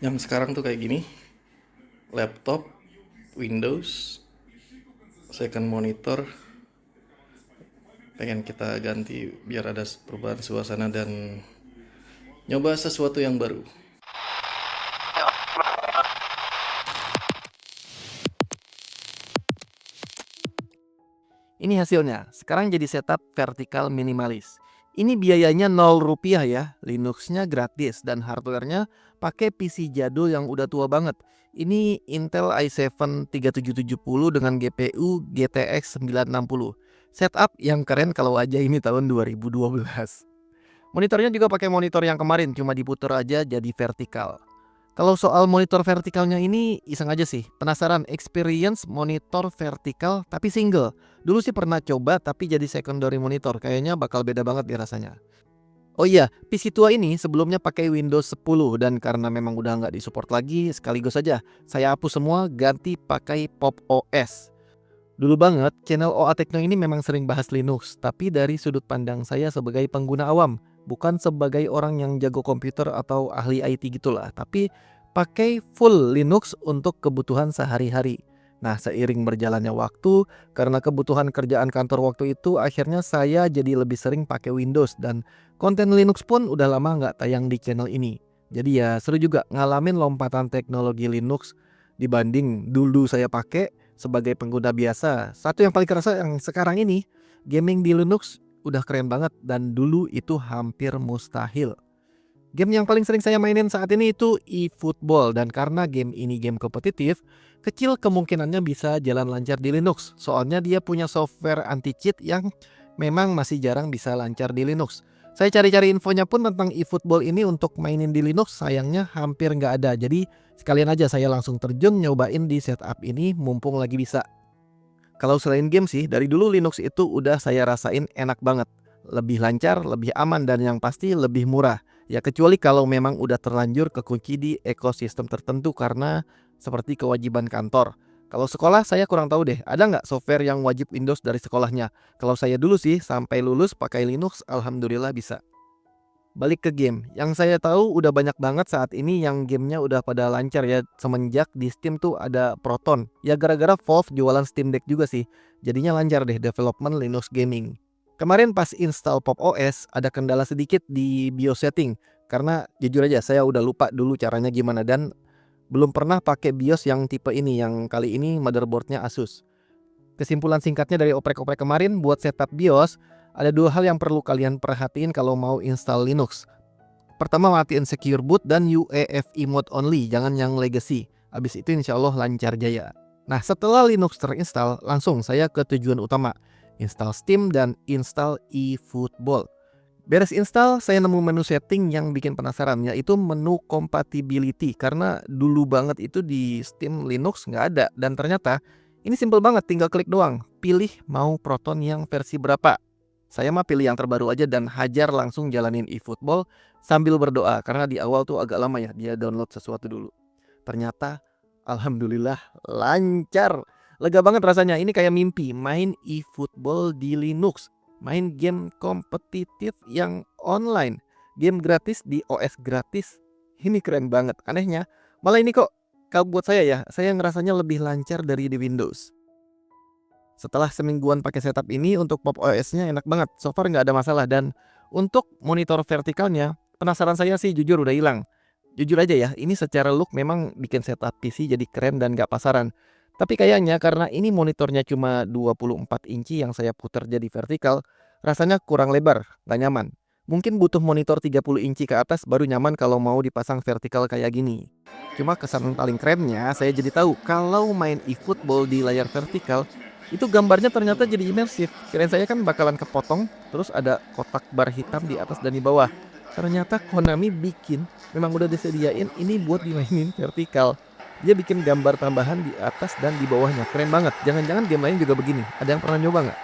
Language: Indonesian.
Yang sekarang tuh kayak gini, laptop, Windows, second monitor, pengen kita ganti biar ada perubahan suasana dan nyoba sesuatu yang baru. Ini hasilnya, sekarang jadi setup vertikal minimalis. Ini biayanya 0 rupiah ya, Linuxnya gratis dan hardwarenya pakai PC jadul yang udah tua banget. Ini Intel i7 3770 dengan GPU GTX 960. Setup yang keren kalau aja ini tahun 2012. Monitornya juga pakai monitor yang kemarin, cuma diputer aja jadi vertikal. Kalau soal monitor vertikalnya ini iseng aja sih. Penasaran experience monitor vertikal tapi single. Dulu sih pernah coba tapi jadi secondary monitor. Kayaknya bakal beda banget ya rasanya. Oh iya, PC tua ini sebelumnya pakai Windows 10 dan karena memang udah nggak disupport lagi, sekaligus aja saya hapus semua ganti pakai Pop OS. Dulu banget, channel OA Tekno ini memang sering bahas Linux, tapi dari sudut pandang saya sebagai pengguna awam, bukan sebagai orang yang jago komputer atau ahli IT gitulah, tapi pakai full Linux untuk kebutuhan sehari-hari. Nah, seiring berjalannya waktu, karena kebutuhan kerjaan kantor waktu itu, akhirnya saya jadi lebih sering pakai Windows dan konten Linux pun udah lama nggak tayang di channel ini. Jadi ya seru juga ngalamin lompatan teknologi Linux dibanding dulu saya pakai sebagai pengguna biasa. Satu yang paling kerasa yang sekarang ini, gaming di Linux udah keren banget dan dulu itu hampir mustahil. Game yang paling sering saya mainin saat ini itu eFootball dan karena game ini game kompetitif, kecil kemungkinannya bisa jalan lancar di Linux. Soalnya dia punya software anti-cheat yang memang masih jarang bisa lancar di Linux. Saya cari-cari infonya pun tentang eFootball ini untuk mainin di Linux sayangnya hampir nggak ada. Jadi sekalian aja saya langsung terjun nyobain di setup ini mumpung lagi bisa. Kalau selain game sih, dari dulu Linux itu udah saya rasain enak banget. Lebih lancar, lebih aman, dan yang pasti lebih murah. Ya kecuali kalau memang udah terlanjur kekunci di ekosistem tertentu karena seperti kewajiban kantor. Kalau sekolah saya kurang tahu deh, ada nggak software yang wajib Windows dari sekolahnya? Kalau saya dulu sih sampai lulus pakai Linux, alhamdulillah bisa. Balik ke game, yang saya tahu udah banyak banget saat ini yang gamenya udah pada lancar ya semenjak di Steam tuh ada Proton. Ya gara-gara Valve jualan Steam Deck juga sih, jadinya lancar deh development Linux gaming. Kemarin pas install Pop OS ada kendala sedikit di BIOS setting karena jujur aja saya udah lupa dulu caranya gimana dan belum pernah pakai BIOS yang tipe ini yang kali ini motherboardnya Asus. Kesimpulan singkatnya dari oprek-oprek kemarin buat setup BIOS, ada dua hal yang perlu kalian perhatiin kalau mau install Linux. Pertama, matiin secure boot dan UEFI mode only, jangan yang legacy. Habis itu insya Allah lancar jaya. Nah, setelah Linux terinstall, langsung saya ke tujuan utama. Install Steam dan install eFootball. Beres install, saya nemu menu setting yang bikin penasaran, yaitu menu compatibility. Karena dulu banget itu di Steam Linux nggak ada. Dan ternyata ini simple banget, tinggal klik doang. Pilih mau Proton yang versi berapa. Saya mah pilih yang terbaru aja dan hajar langsung jalanin eFootball sambil berdoa. Karena di awal tuh agak lama ya dia download sesuatu dulu. Ternyata alhamdulillah lancar. Lega banget rasanya, ini kayak mimpi main eFootball di Linux. Main game kompetitif yang online. Game gratis di OS gratis. Ini keren banget. Anehnya, malah ini kok kalau buat saya ya, saya ngerasanya lebih lancar dari di Windows. Setelah semingguan pakai setup ini untuk Pop OS-nya enak banget. So far nggak ada masalah dan untuk monitor vertikalnya, penasaran saya sih jujur udah hilang. Jujur aja ya, ini secara look memang bikin setup PC jadi keren dan gak pasaran. Tapi kayaknya karena ini monitornya cuma 24 inci yang saya putar jadi vertikal, rasanya kurang lebar, gak nyaman. Mungkin butuh monitor 30 inci ke atas baru nyaman kalau mau dipasang vertikal kayak gini. Cuma kesan paling kerennya saya jadi tahu kalau main eFootball di layar vertikal itu gambarnya ternyata jadi imersif. Kirain saya kan bakalan kepotong, terus ada kotak bar hitam di atas dan di bawah. Ternyata Konami bikin, memang udah disediain ini buat dimainin vertikal. Dia bikin gambar tambahan di atas dan di bawahnya, keren banget. Jangan-jangan game lain juga begini. Ada yang pernah nyoba nggak?